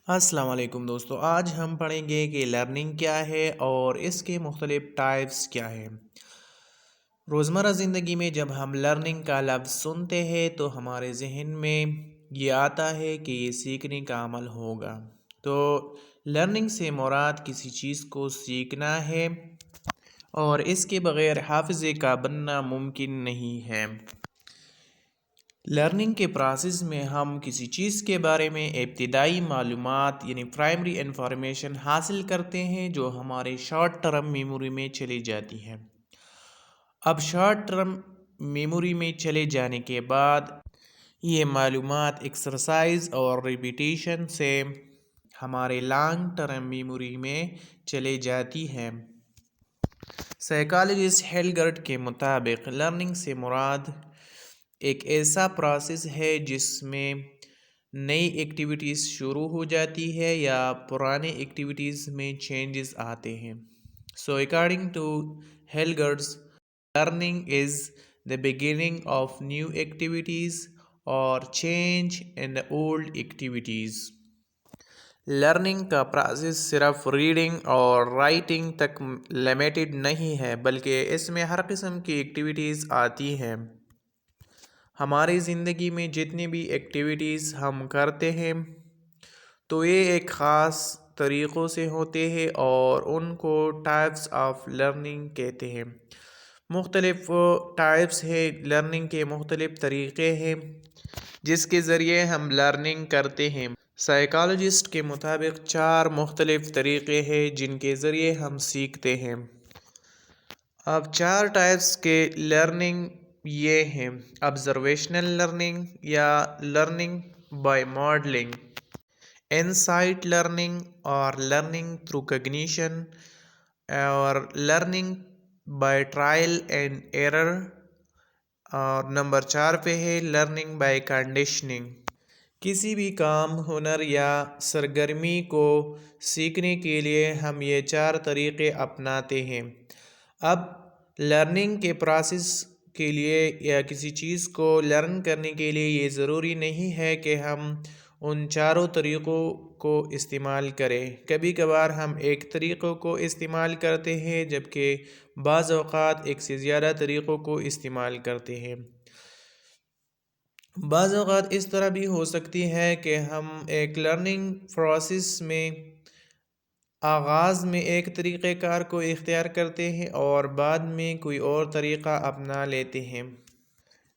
السلام علیکم دوستو، آج ہم پڑھیں گے کہ لرننگ کیا ہے اور اس کے مختلف ٹائپس کیا ہیں۔ روزمرہ زندگی میں جب ہم لرننگ کا لفظ سنتے ہیں تو ہمارے ذہن میں یہ آتا ہے کہ یہ سیکھنے کا عمل ہوگا۔ تو لرننگ سے مراد کسی چیز کو سیکھنا ہے اور اس کے بغیر حافظے کا بننا ممکن نہیں ہے۔ لرننگ کے پروسیس میں ہم کسی چیز کے بارے میں ابتدائی معلومات یعنی پرائمری انفارمیشن حاصل کرتے ہیں جو ہمارے شارٹ ٹرم میموری میں چلی جاتی ہے۔ اب شارٹ ٹرم میموری میں چلے جانے کے بعد یہ معلومات ایکسرسائز اور ریپیٹیشن سے ہمارے لانگ ٹرم میموری میں چلے جاتی ہے۔ سائیکالوجسٹ ہیلگرٹ کے مطابق لرننگ سے مراد ایک ایسا پروسیس ہے جس میں نئی ایکٹیویٹیز شروع ہو جاتی ہے یا پرانے ایکٹیویٹیز میں چینجز آتے ہیں۔ So according to Hilgard's, learning is the beginning of new activities or change in the old activities۔ Learning کا پروسیس صرف ریڈنگ اور رائٹنگ تک لمیٹڈ نہیں ہے بلکہ اس میں ہر قسم کی ایکٹیویٹیز آتی ہیں۔ ہماری زندگی میں جتنی بھی ایکٹیویٹیز ہم کرتے ہیں تو یہ ایک خاص طریقوں سے ہوتے ہیں اور ان کو ٹائپس آف لرننگ کہتے ہیں۔ مختلف ٹائپس ہے لرننگ کے، مختلف طریقے ہیں جس کے ذریعے ہم لرننگ کرتے ہیں۔ سائیکالوجسٹ کے مطابق 4 مختلف طریقے ہیں جن کے ذریعے ہم سیکھتے ہیں۔ اب 4 ٹائپس کے لرننگ یہ ہیں: آبزرویشنل لرننگ یا learning by modelling, insight learning اور لرننگ تھرو کگنیشن، اور learning by trial and error, اور نمبر 4 پہ ہے لرننگ بائی کنڈیشننگ۔ کسی بھی کام، ہنر یا سرگرمی کو سیکھنے کے لیے ہم یہ 4 طریقے اپناتے ہیں۔ اب لرننگ کے پروسیس کے لیے یا کسی چیز کو لرن کرنے کے لیے یہ ضروری نہیں ہے کہ ہم ان 4 طریقوں کو استعمال کریں۔ کبھی کبھار ہم ایک طریقوں کو استعمال کرتے ہیں جبکہ بعض اوقات ایک سے زیادہ طریقوں کو استعمال کرتے ہیں۔ بعض اوقات اس طرح بھی ہو سکتی ہے کہ ہم ایک لرننگ پروسیس میں آغاز میں ایک طریقہ کار کو اختیار کرتے ہیں اور بعد میں کوئی اور طریقہ اپنا لیتے ہیں،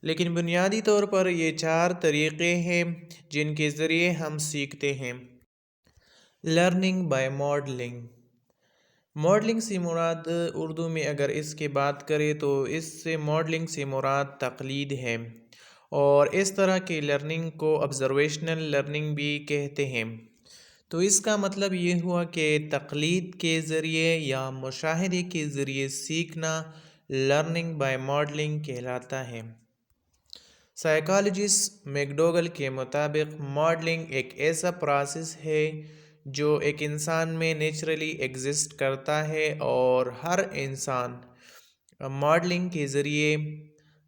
لیکن بنیادی طور پر یہ 4 طریقے ہیں جن کے ذریعے ہم سیکھتے ہیں۔ Learning by modelling. ماڈلنگ سے مراد اردو میں اگر اس کی بات کرے تو اس سے ماڈلنگ سے مراد تقلید ہے، اور اس طرح کے لرننگ کو آبزرویشنل لرننگ بھی کہتے ہیں۔ تو اس کا مطلب یہ ہوا کہ تقلید کے ذریعے یا مشاہدے کے ذریعے سیکھنا لرننگ بائی ماڈلنگ کہلاتا ہے۔ سائیکالوجسٹ میکڈوگل کے مطابق ماڈلنگ ایک ایسا پروسیس ہے جو ایک انسان میں نیچرلی ایگزسٹ کرتا ہے اور ہر انسان ماڈلنگ کے ذریعے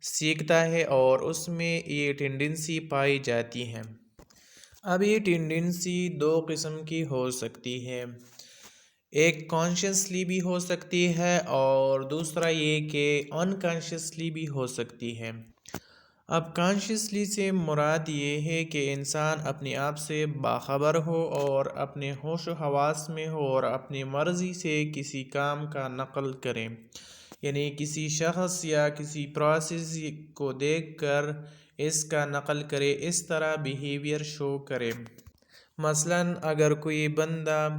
سیکھتا ہے اور اس میں یہ ٹینڈنسی پائی جاتی ہے۔ اب یہ ٹینڈنسی 2 قسم کی ہو سکتی ہے، ایک کانشیسلی بھی ہو سکتی ہے اور دوسرا یہ کہ انکانشیسلی بھی ہو سکتی ہے۔ اب کانشیسلی سے مراد یہ ہے کہ انسان اپنے آپ سے باخبر ہو اور اپنے ہوش و حواس میں ہو اور اپنی مرضی سے کسی کام کا نقل کرے، یعنی کسی شخص یا کسی پروسیس کو دیکھ کر اس کا نقل کرے، اس طرح بیہیویئر شو کرے۔ مثلاً اگر کوئی بندہ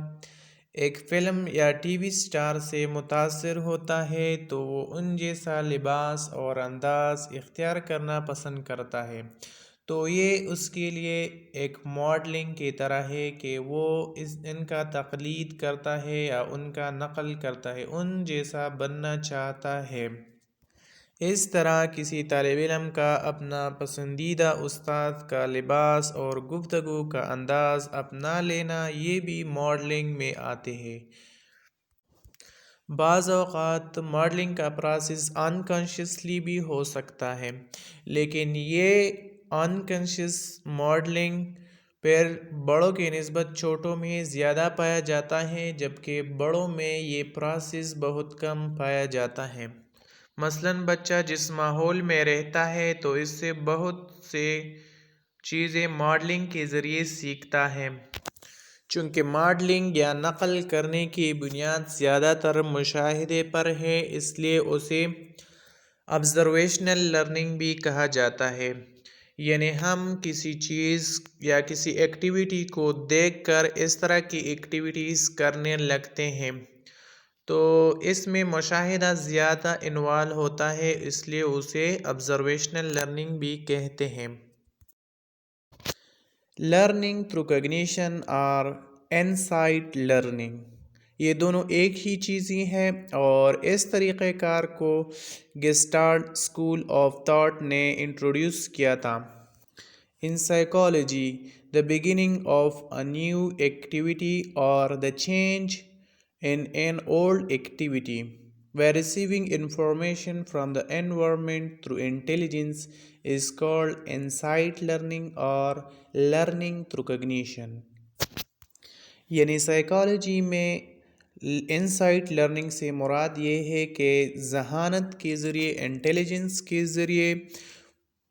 ایک فلم یا ٹی وی سٹار سے متاثر ہوتا ہے تو وہ ان جیسا لباس اور انداز اختیار کرنا پسند کرتا ہے، تو یہ اس کے لیے ایک ماڈلنگ کی طرح ہے کہ وہ ان کا تقلید کرتا ہے یا ان کا نقل کرتا ہے، ان جیسا بننا چاہتا ہے۔ اس طرح کسی طالب علم کا اپنا پسندیدہ استاد کا لباس اور گفتگو کا انداز اپنا لینا یہ بھی ماڈلنگ میں آتے ہیں۔ بعض اوقات ماڈلنگ کا پروسیس انکانشیسلی بھی ہو سکتا ہے، لیکن یہ انکانشیس ماڈلنگ پھر بڑوں کی نسبت چھوٹوں میں زیادہ پایا جاتا ہے، جبکہ بڑوں میں یہ پروسیس بہت کم پایا جاتا ہے۔ مثلاً بچہ جس ماحول میں رہتا ہے تو اس سے بہت سے چیزیں ماڈلنگ کے ذریعے سیکھتا ہے۔ چونکہ ماڈلنگ یا نقل کرنے کی بنیاد زیادہ تر مشاہدے پر ہے، اس لیے اسے آبزرویشنل لرننگ بھی کہا جاتا ہے۔ یعنی ہم کسی چیز یا کسی ایکٹیویٹی کو دیکھ کر اس طرح کی ایکٹیویٹیز کرنے لگتے ہیں، تو اس میں مشاہدہ زیادہ انوالو ہوتا ہے، اس لیے اسے آبزرویشنل لرننگ بھی کہتے ہیں۔ لرننگ تھرو کگنیشن اور انسائٹ لرننگ، یہ دونوں ایک ہی چیزیں ہیں، اور اس طریقہ کار کو گسٹالٹ اسکول آف تھاٹ نے انٹروڈیوس کیا تھا۔ In psychology, the beginning of a new activity or the change in an old activity where receiving information from the environment through intelligence is called insight learning or learning through cognition۔ یعنی psychology میں insight learning سے مراد یہ ہے کہ ذہانت کے ذریعے، intelligence کے ذریعے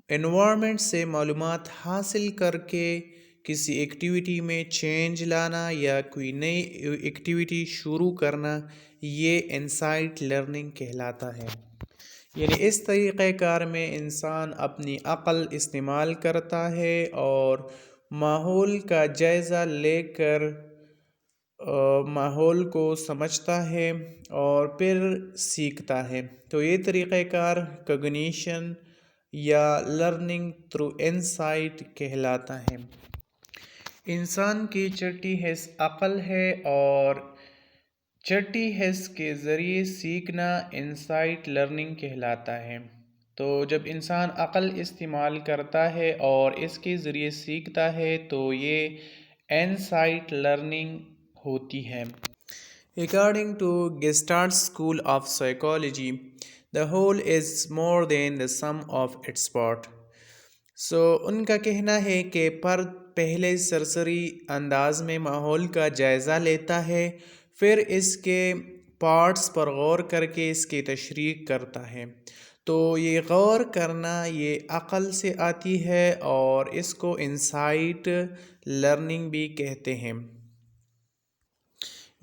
انوائرمنٹ سے معلومات حاصل کر کے کسی ایکٹیویٹی میں چینج لانا یا کوئی نئی ایکٹیویٹی شروع کرنا، یہ انسائٹ لرننگ کہلاتا ہے۔ یعنی اس طریقہ کار میں انسان اپنی عقل استعمال کرتا ہے اور ماحول کا جائزہ لے کر ماحول کو سمجھتا ہے اور پھر سیکھتا ہے۔ تو یہ طریقہ کار کگنیشن یا لرننگ تھرو انسائٹ کہلاتا ہے۔ انسان کی چھٹی حص عقل ہے، اور چھٹی حص کے ذریعے سیکھنا انسائٹ لرننگ کہلاتا ہے۔ تو جب انسان عقل استعمال کرتا ہے اور اس کے ذریعے سیکھتا ہے تو یہ انسائٹ لرننگ ہوتی ہے۔ According to Gestalt School of Psychology, the whole is more than the sum of its parts۔ ان کا کہنا ہے کہ فرد پہلے سرسری انداز میں ماحول کا جائزہ لیتا ہے، پھر اس کے پارٹس پر غور کر کے اس کی تشریح کرتا ہے۔ تو یہ غور کرنا یہ عقل سے آتی ہے اور اس کو انسائٹ لرننگ بھی کہتے ہیں۔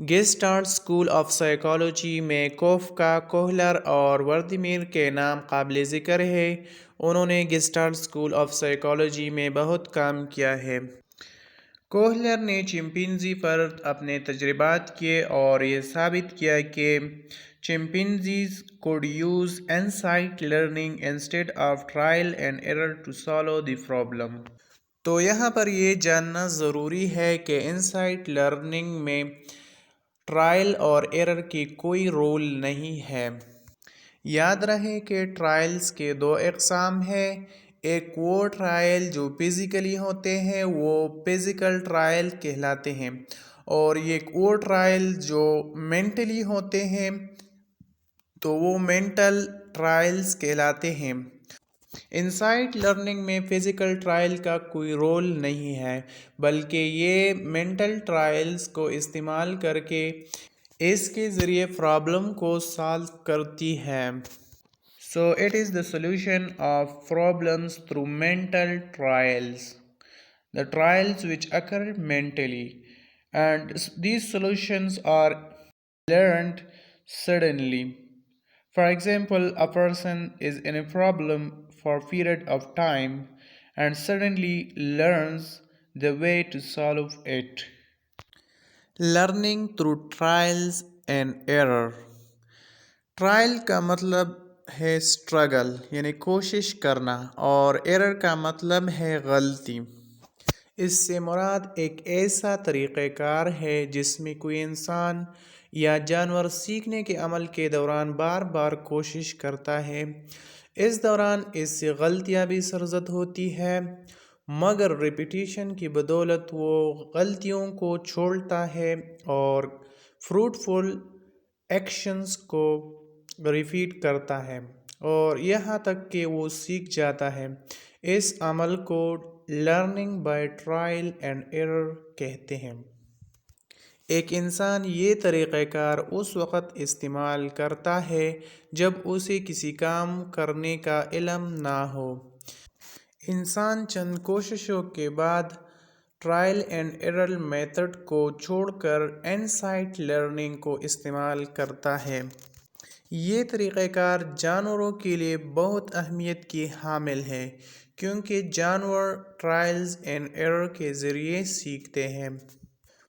گیسٹالٹ اسکول آف سائیکالوجی میں کوفکا، کوہلر اور وردیمیر کے نام قابل ذکر ہے۔ انہوں نے گیسٹالٹ اسکول آف سائیکالوجی میں بہت کام کیا ہے۔ کوہلر نے چمپینزی پر اپنے تجربات کیے اور یہ ثابت کیا کہ chimpanzees could use insight learning instead of trial and error to solve the problem۔ تو یہاں پر یہ جاننا ضروری ہے کہ انسائٹ لرننگ میں ٹرائل اور ایرر کی کوئی رول نہیں ہے۔ یاد رہے کہ ٹرائلز کے دو اقسام ہیں، ایک وہ ٹرائل جو فزیکلی ہوتے ہیں وہ فزیکل ٹرائل کہلاتے ہیں، اور ایک وہ ٹرائل جو مینٹلی ہوتے ہیں تو وہ مینٹل ٹرائلز کہلاتے ہیں۔ انسائٹ لرننگ میں فزیکل ٹرائل کا کوئی رول نہیں ہے، بلکہ یہ مینٹل ٹرائلز کو استعمال کر کے اس کے ذریعے پرابلم کو سالو کرتی ہے۔ So it is the solution of problems through mental trials, the trials which occur mentally, and these solutions are learned suddenly۔ For example, a person is in a problem for a period of time and suddenly learns the way to solve it۔ Learning through trials and error۔ Trial کا مطلب ہے struggle یعنی کوشش کرنا، اور error کا مطلب ہے غلطی۔ اس سے مراد ایک ایسا طریقہ کار ہے جس میں کوئی انسان یا جانور سیکھنے کے عمل کے دوران بار بار کوشش کرتا ہے۔ اس دوران اس سے غلطیاں بھی سرزد ہوتی ہے، مگر ریپیٹیشن کی بدولت وہ غلطیوں کو چھوڑتا ہے اور فروٹفل ایکشنز کو ریپیٹ کرتا ہے، اور یہاں تک کہ وہ سیکھ جاتا ہے۔ اس عمل کو learning by trial and error کہتے ہیں۔ ایک انسان یہ طریقہ کار اس وقت استعمال کرتا ہے جب اسے کسی کام کرنے کا علم نہ ہو۔ انسان چند کوششوں کے بعد ٹرائل اینڈ ایرر میتھڈ کو چھوڑ کر انسائٹ لرننگ کو استعمال کرتا ہے۔ یہ طریقہ کار جانوروں کے لیے بہت اہمیت کی حامل ہے کیونکہ جانور ٹرائلز اینڈ ایرر کے ذریعے سیکھتے ہیں۔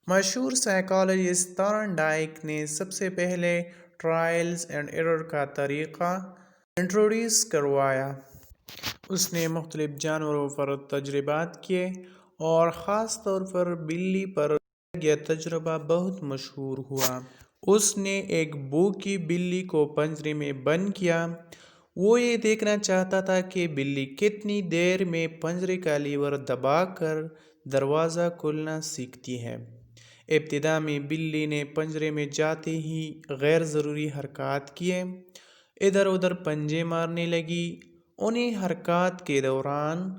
مشہور سائیکالوجسٹ تھارنڈائک نے سب سے پہلے ٹرائلز اینڈ ایرر کا طریقہ انٹروڈیوس کروایا۔ اس نے مختلف جانوروں پر تجربات کیے اور خاص طور پر بلی پر یہ تجربہ بہت مشہور ہوا۔ اس نے ایک بھوکی بلی کو پنجرے میں بند کیا۔ وہ یہ دیکھنا چاہتا تھا کہ بلی کتنی دیر میں پنجرے کا لیور دبا کر دروازہ کھولنا سیکھتی ہے۔ ابتدا میں بلی نے پنجرے میں جاتے ہی غیر ضروری حرکات کیے، ادھر ادھر پنجے مارنے لگی۔ انہی حرکات کے دوران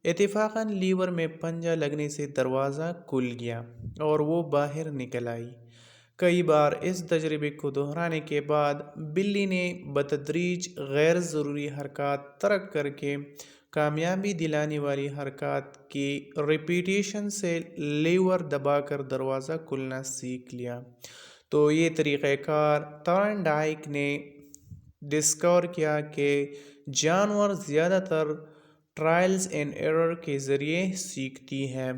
اتفاقاً لیور میں پنجہ لگنے سے دروازہ کھل گیا اور وہ باہر نکل آئی۔ کئی بار اس تجربے کو دہرانے کے بعد بلی نے بتدریج غیر ضروری حرکات ترک کر کے کامیابی دلانے والی حرکات کی ریپیٹیشن سے لیور دبا کر دروازہ کھولنا سیکھ لیا۔ تو یہ طریقہ کار تھارنڈائک نے ڈسکور کیا کہ جانور زیادہ تر ٹرائلز اینڈ ایرر کے ذریعے سیکھتی ہے۔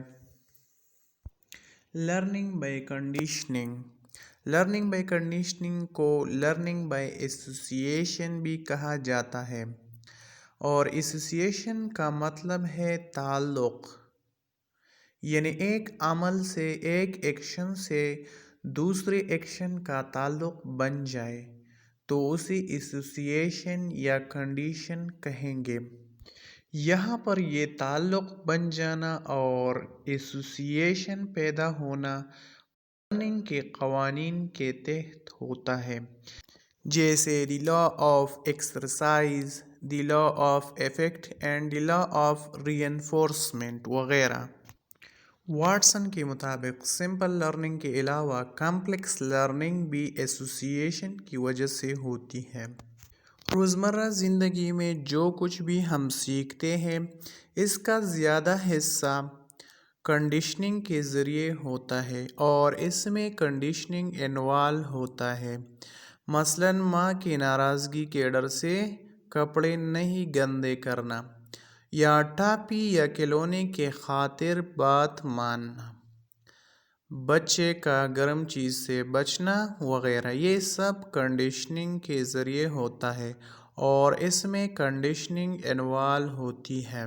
Learning by conditioning. Learning by conditioning کو لرننگ بائی ایسوسیشن بھی کہا جاتا ہے، اور ایسوسیشن کا مطلب ہے تعلق، یعنی ایک عمل سے، ایک ایکشن سے دوسرے ایکشن کا تعلق بن جائے تو اسے ایسوسیشن یا کنڈیشن کہیں گے۔ یہاں پر یہ تعلق بن جانا اور ایسوسیشن پیدا ہونا لرننگ کے قوانین کے تحت ہوتا ہے، جیسے the law of exercise, the law of effect and the law of reinforcement وغیرہ۔ واٹسن کے مطابق سمپل لرننگ کے علاوہ کمپلیکس لرننگ بھی ایسوسیشن کی وجہ سے ہوتی ہے۔ روزمرہ زندگی میں جو کچھ بھی ہم سیکھتے ہیں اس کا زیادہ حصہ کنڈیشننگ کے ذریعے ہوتا ہے اور اس میں کنڈیشننگ انوالو ہوتا ہے۔ مثلاً ماں کی ناراضگی کے ڈر سے کپڑے نہیں گندے کرنا، یا ٹافی یا کھلونے کی خاطر بات ماننا، بچے کا گرم چیز سے بچنا وغیرہ۔ یہ سب کنڈیشننگ کے ذریعے ہوتا ہے اور اس میں کنڈیشننگ انوالو ہوتی ہے۔